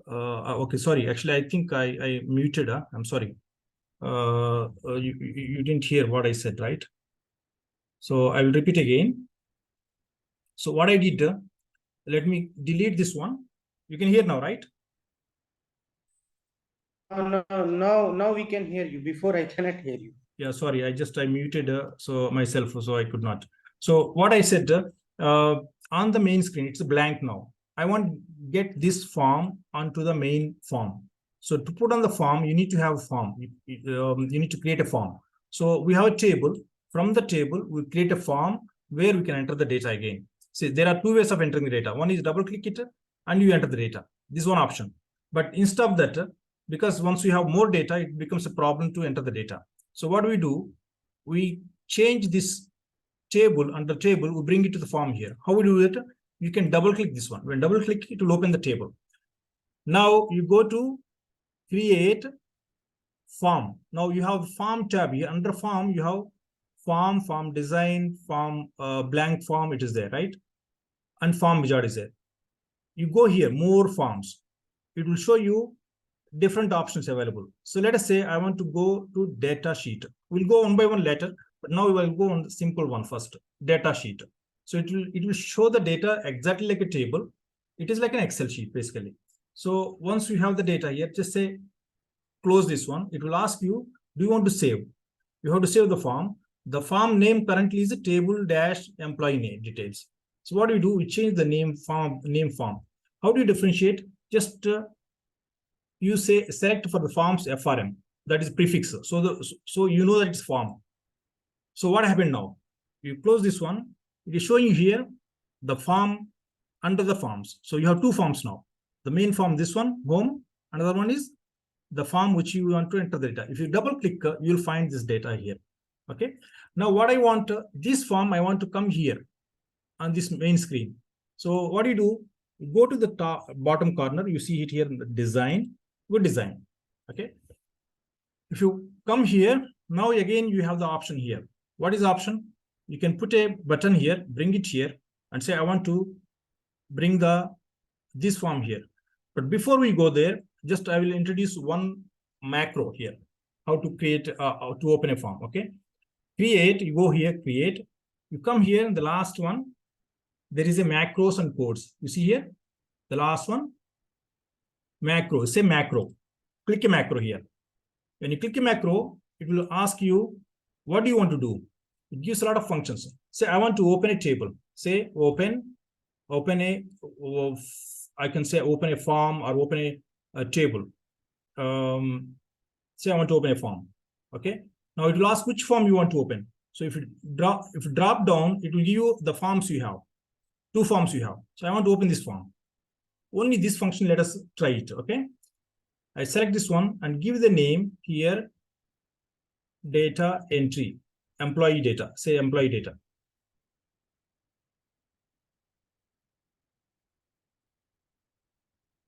Okay, sorry. Actually, I think I muted. I'm sorry. You didn't hear what I said, right? So I will repeat again. So what I did, let me delete this one. You can hear now, right? Now we can hear you. Before I cannot hear you. Yeah, sorry. I muted so myself, so I could not. So what I said on the main screen, it's blank now. I want to get this form onto the main form. So to put on the form, you need to have a form. You need to create a form. So we have a table. From the table, we create a form where we can enter the data again. See, there are two ways of entering the data. One is double click it and you enter the data. This is one option. But instead of that, because once we have more data, it becomes a problem to enter the data. So what do? We change this table, under table, we bring it to the form here. How we do it? You can double click this one. When double click, it will open the table. Now you go to create form. Now you have form tab here. Under form, you have form design, form blank form, it is there, right? And form wizard is there. You go here, more forms. It will show you different options available. So let us say I want to go to data sheet. We'll go one by one later, but now we will go on the simple one first, data sheet. So it will show the data exactly like a table. It is like an Excel sheet basically. So once we have the data here, just say close this one. It will ask you, do you want to save? You have to save the form. The form name currently is a table dash employee name details. So what do? We change the name form. How do you differentiate? Just you say select for the forms FRM, that is prefix. So you know that it's form. So what happened now? You close this one. It is showing you here the form under the forms. So you have two forms now. The main form, this one, home. Another one is the form which you want to enter the data. If you double click, you'll find this data here. Okay. Now what I want, this form, I want to come here on this main screen. So what do? You go to the top bottom corner. You see it here in the design. Good design. Okay. If you come here, now again you have the option here. What is the option? You can put a button here, bring it here, and say I want to bring this form here. But before we go there, just I will introduce one macro here. How to create to open a form. Okay. Create. You go here, create. You come here in the last one. There is a macros and codes. You see here, the last one, macro. Say macro. Click a macro here. When you click a macro, it will ask you, what do you want to do? It gives a lot of functions. Say, I want to open a table. Say, open a, I can say open a form or open a table. Say I want to open a form. Okay. Now it will ask which form you want to open. So if you drop down, it will give you the forms you have. Two forms you have. So I want to open this form. Only this function, let us try it. Okay. I select this one and give the name here, data entry, employee data, say employee data.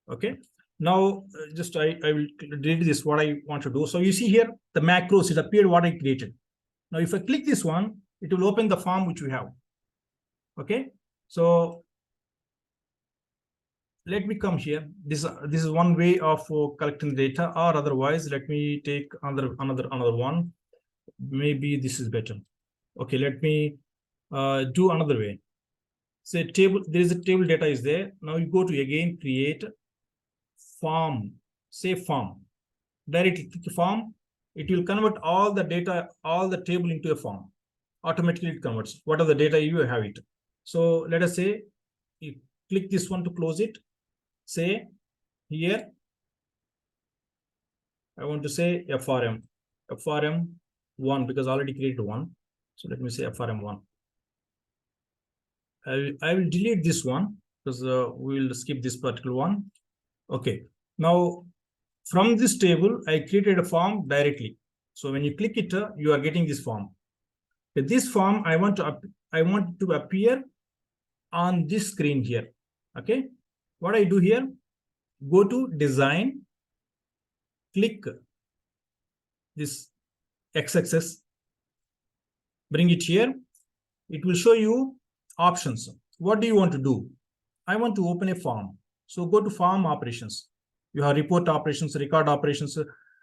Okay. Now, just I will delete this, what I want to do. So you see here, the macros, it appeared what I created. Now, if I click this one, it will open the form which we have. Okay. So let me come here. This is one way of collecting data, or otherwise, let me take another one. Maybe this is better. Okay, let me do another way. Say table, there is a table data is there. Now you go to again create form. Say form. Directly click form. It will convert all the data, all the table into a form. Automatically it converts whatever the data you have it. So let us say you click this one to close it. Say here, I want to say FRM1 because I already created one. So let me say FRM1. I will delete this one because we will skip this particular one. Okay. Now from this table, I created a form directly. So when you click it, you are getting this form. This form I want to appear on this screen here. Okay. What I do here, go to design, click this x-axis, bring it here. It will show you options. What do you want to do? I want to open a form. So go to form operations. You have report operations, record operations.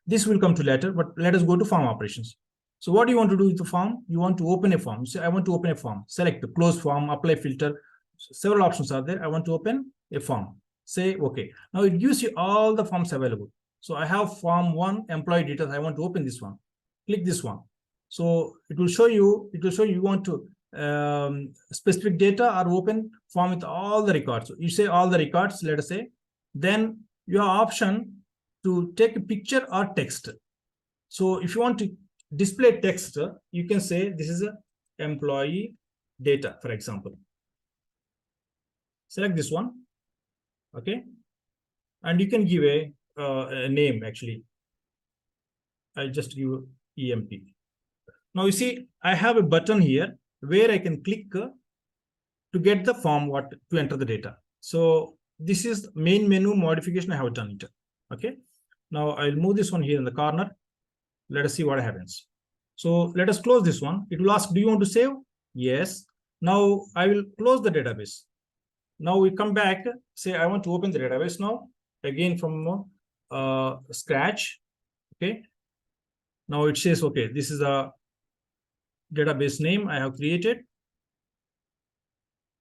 This will come to later, but let us go to form operations. So what do you want to do with the form? You want to open a form. You say, I want to open a form. Select the close form, apply filter. Several options are there. I want to open a form. Say, okay. Now it gives you all the forms available. So I have form 1, employee details. I want to open this one. Click this one. So it will show you, you want to specific data or open form with all the records. So you say all the records, let us say, then you have option to take a picture or text. So if you want to display text, you can say this is a employee data, for example. Select this one, okay, and you can give a name. Actually, I just give EMP. Now you see, I have a button here where I can click to get the form, to enter the data. So this is main menu modification. I have done it. Okay. Now I'll move this one here in the corner. Let us see what happens. So let us close this one. It will ask, do you want to save? Yes. Now I will close the database. Now we come back, say I want to open the database now, again from scratch. Okay. Now it says, okay, this is a database name I have created.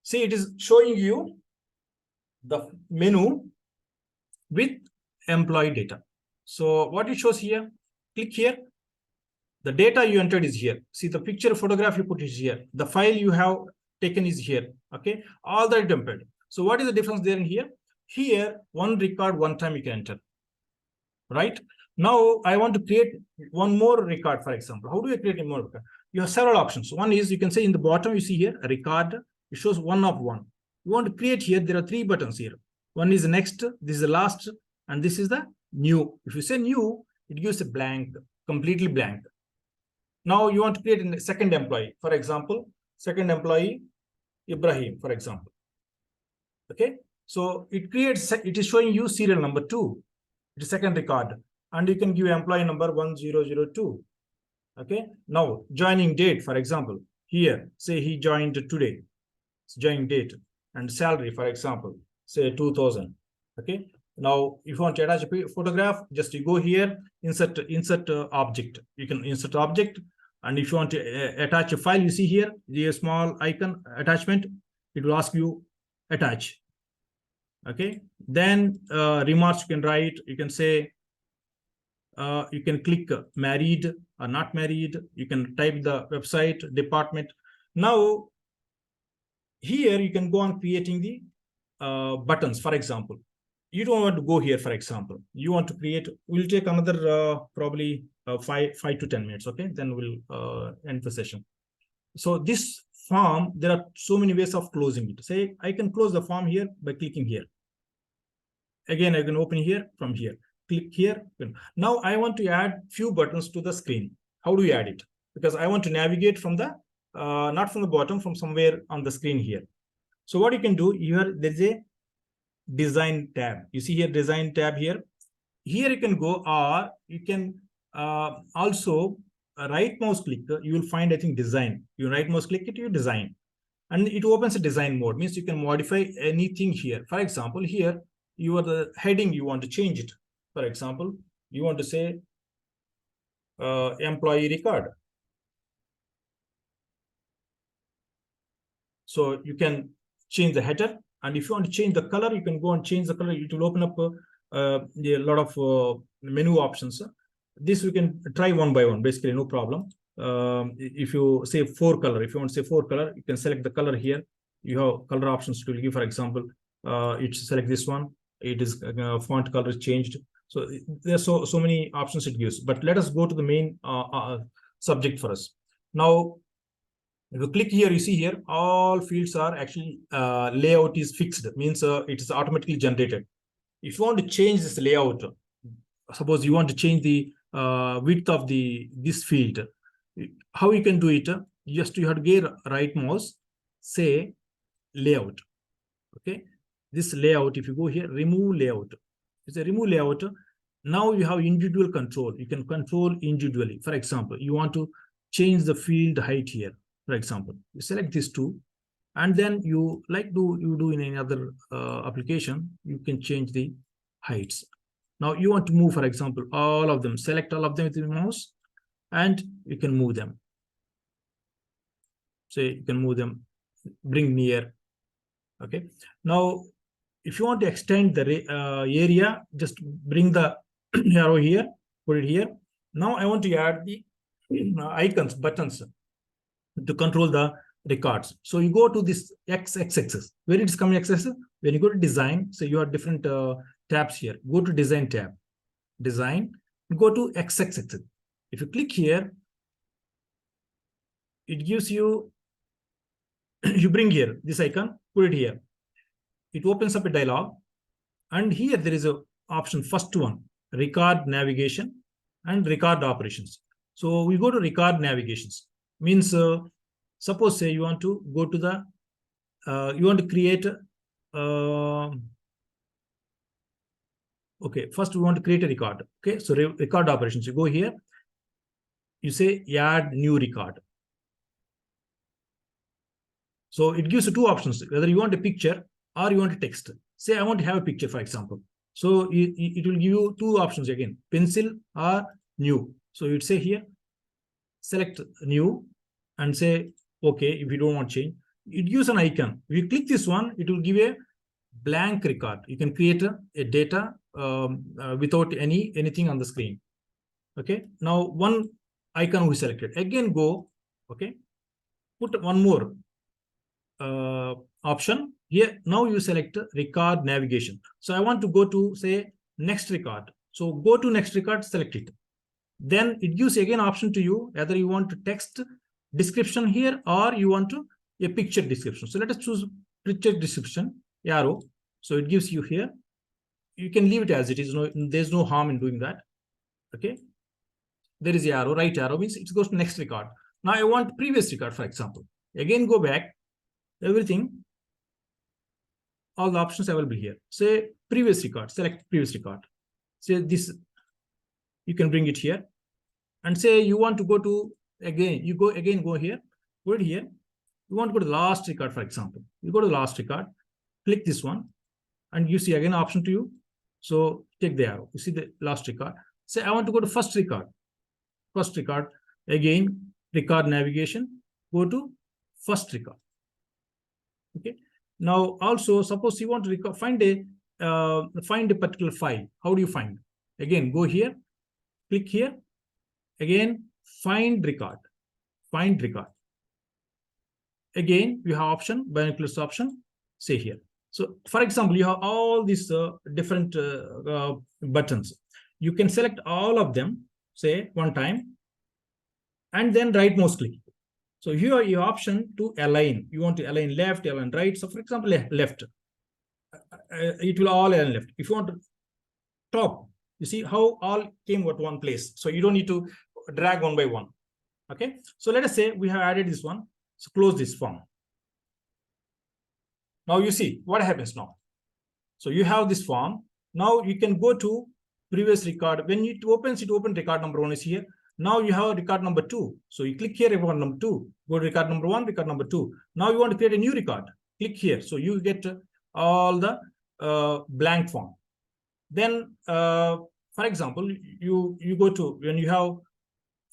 See, it is showing you the menu with employee data. So what it shows here, click here. The data you entered is here. See, the picture, photograph you put is here. The file you have taken is here. Okay, all that entered. So what is the difference there and here? Here, one record, one time you can enter. Right? Now I want to create one more record, for example. How do I create a more record? You have several options. One is, you can say in the bottom, you see here, a record. It shows 1 of 1. You want to create here, there are 3 buttons here. One is next, this is the last, and this is the new. If you say new, it gives a blank, completely blank. Now you want to create a second employee. For example, second employee, Ibrahim, for example. Okay. So it creates, it is showing you serial number 2. It is second record. And you can give employee number 1002. Okay. Now joining date, for example, here, say he joined today. It's joining date. And salary, for example, say 2000. Okay. Now, if you want to attach a photograph, just you go here, insert object. You can insert object. And if you want to attach a file, you see here, the small icon attachment, it will ask you attach. Okay. Then remarks you can write. You can say, you can click married or not married. You can type the website, department. Now, here you can go on creating the buttons, for example. You don't want to go here, for example. You want to create, we'll take another probably 5 to 10 minutes, okay? Then we'll end the session. So this form, there are so many ways of closing it. Say, I can close the form here by clicking here. Again, I can open here from here. Click here. Now I want to add few buttons to the screen. How do you add it? Because I want to navigate from the, not from the bottom, from somewhere on the screen here. So what you can do here, there's a design tab. You see here, design tab here. Here you can go, or you can also right mouse click. You will find, I think, design. You right mouse click it, you design. And it opens a design mode, means you can modify anything here. For example, here, you are the heading, you want to change it. For example, you want to say employee record. So you can change the header. And if you want to change the color, you can go and change the color. It will open up a lot of menu options. This we can try one by one, basically, no problem. If you say 4 color, if you want to say 4 color, you can select the color here. You have color options to give, for example, select this one. It is font color is changed. So there's so many options it gives. But let us go to the main subject for us. Now, if you click here, you see here, all fields are actually layout is fixed, means it is automatically generated. If you want to change this layout, suppose you want to change the width of this field, how you can do it? Just you have to get right mouse, say layout. Okay, this layout, if you go here, remove layout. It's a remove layout. Now you have individual control. You can control individually. For example, you want to change the field height here. For example, you select these two, and then you do in any other application, you can change the heights. Now you want to move, for example, all of them, select all of them with your mouse and you can move them. So you can move them, bring near. Okay. Now, if you want to extend the area, just bring the arrow here, put it here. Now I want to add the icons, buttons to control the records. So you go to this x-axis. Where it is coming x-axis? When you go to design, so you have different tabs here. Go to design tab, design, go to x-axis. If you click here, it gives you, you bring here this icon, put it here. It opens up a dialog. And here there is a option, first one, record navigation and record operations. So we go to record navigations. Means suppose say you want to go to the you want to create okay, first we want to create a record. Okay, so record operations, you go here, you say add new record. So it gives you two options, whether you want a picture or you want a text. Say I want to have a picture, for example. So it will give you two options again, pencil or new. So you'd say here, select new and say, okay, if you don't want to change. It gives an icon. If you click this one, it will give a blank record. You can create a data without anything on the screen. Okay, now one icon we selected. Again, go, okay, put one more option here. Now you select record navigation. So I want to go to, say, next record. So go to next record, select it. Then it gives again option to you, whether you want to text description here or you want to a picture description. So let us choose picture description, arrow. So it gives you here. You can leave it as it is. No, there's no harm in doing that. Okay. There is the arrow, right arrow means it goes to next record. Now I want previous record, for example. Again, go back, everything, all the options available here. Say previous record, select previous record. Say this, you can bring it here. And say you want to go to, again, you go here, put it here. You want to go to the last record, for example. You go to the last record, click this one, and you see again option to you. So take the arrow, you see the last record. Say I want to go to first record. First record, again, record navigation, go to first record. Okay. Now also, suppose you want to find a particular file. How do you find? Again, go here, click here, again, find record. Find record. Again, you have option, binoculars option, say here. So for example, you have all these different buttons. You can select all of them, say one time, and then right mouse click. So here you have option to align. You want to align left, align right. So for example, left, it will all align left. If you want to top, you see how all came at one place. So you don't need to drag one by one. Okay. So let us say we have added this one. So close this form. Now you see what happens now. So you have this form. Now you can go to previous record. When it opens, record number 1 is here. Now you have record number 2. So you click here, record number 2. Go to record number 1, record number 2. Now you want to create a new record. Click here. So you get all the blank form. Then, for example, you go to, when you have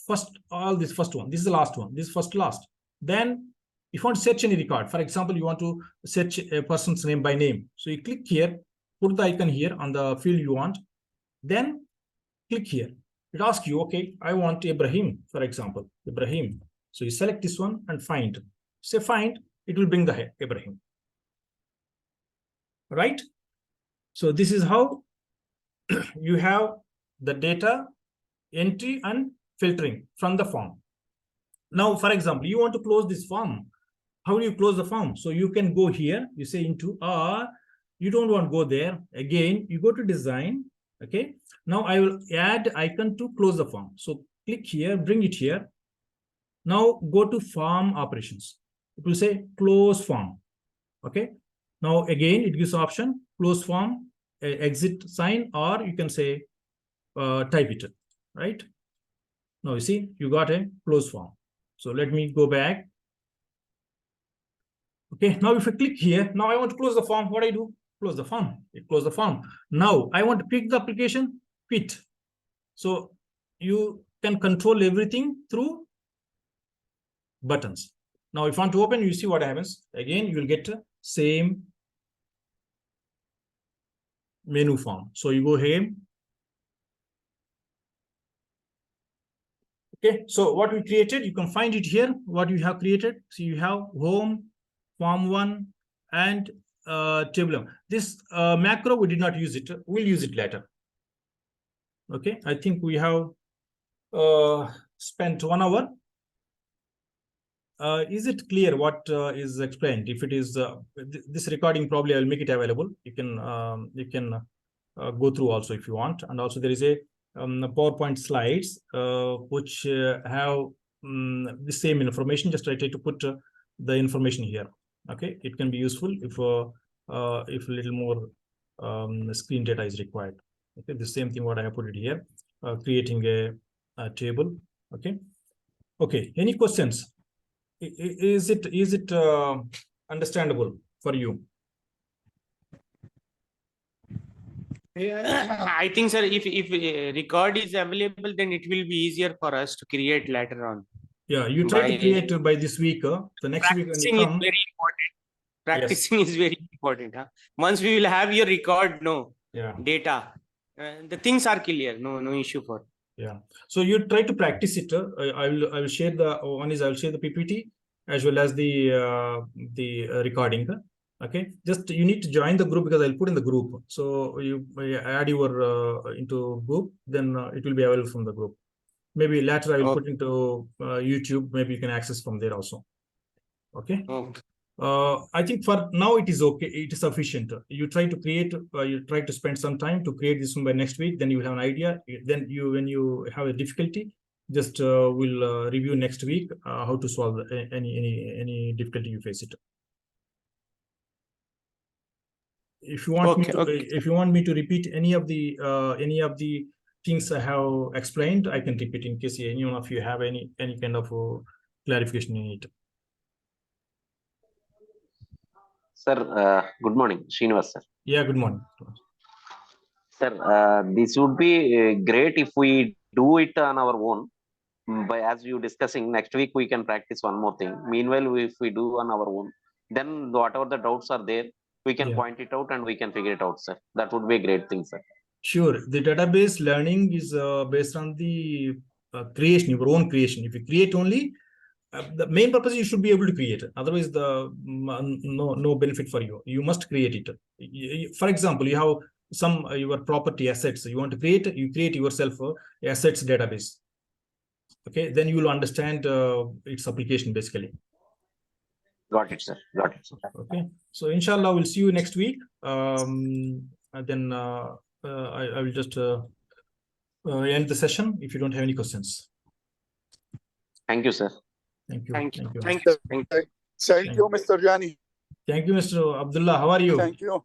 first, all this first one, this is the last one, this is first last. Then if you want to search any record, for example, you want to search a person's name by name. So you click here, put the icon here on the field you want, then click here. It asks you, okay, I want Ibrahim, for example, Ibrahim. So you select this one and find. Say find, it will bring the Ibrahim. Right? So this is how you have the data entry and filtering from the form. Now, for example, you want to close this form. How do you close the form? So you can go here, you say into, or you don't want to go there. Again, you go to design. Okay. Now I will add icon to close the form. So click here, bring it here. Now go to form operations. It will say close form. Okay. Now again, it gives option, close form, exit sign, or you can say type it, right? Now you see, you got a close form. So let me go back. Okay, now if I click here, now I want to close the form. What I do? Close the form. Close the form. Now I want to pick the application. fit. So you can control everything through buttons. Now, if you want to open, you see what happens. Again, you will get same menu form. So you go here. Okay, so what we created, you can find it here, what you have created. So you have home, form 1, and table. This macro, we did not use it. We'll use it later. Okay, I think we have spent 1 hour. Is it clear what is explained? If it is this recording, probably I will make it available. You can go through also if you want. And also there is a PowerPoint slides which have the same information. Just I try to put the information here. Okay, it can be useful if a little more screen data is required. Okay, the same thing what I have put it here, creating a table. Okay, okay. Any questions? Is it understandable for you? I think, sir, if record is available, then it will be easier for us to create later on. Yeah, you try to create by this week. The next week when you come. Practicing is very important. Practicing is very important. Huh? Once we will have your record, data, the things are clear. No issue for. Yeah. So you try to practice it. I will share the one is I will share the PPT as well as the recording. Okay, just you need to join the group because I'll put in the group. So you add your into group, then it will be available from the group. Maybe later I will put into YouTube. Maybe you can access from there also. Okay. I think for now it is okay. It is sufficient. You try to create. You try to spend some time to create this one by next week. Then you will have an idea. Then when you have a difficulty, just we'll review next week how to solve any difficulty you face it. If you want if you want me to repeat any of the things I have explained, I can repeat in case any one of you have any kind of clarification in it. Sir, good morning, Srinivas sir. Yeah, good morning. Sir, this would be great if we do it on our own. By as you discussing, next week we can practice one more thing. Meanwhile, if we do on our own, then whatever the doubts are there, we can point it out and we can figure it out, sir. That would be a great thing, sir. Sure. The database learning is based on the creation, your own creation. If you create only, the main purpose you should be able to create it. Otherwise, no benefit for you. You must create it. For example, you have some your property assets. You want to create. You create yourself assets database. Okay, then you will understand its application basically. Got it, sir. Got it, sir. Okay, so inshallah we'll see you next week. And then I will just end the session if you don't have any questions. Thank you, sir. Thank you. Thank you. Thank you, Mr. Jani. Thank you, Mr. Abdullah. How are you? Thank you.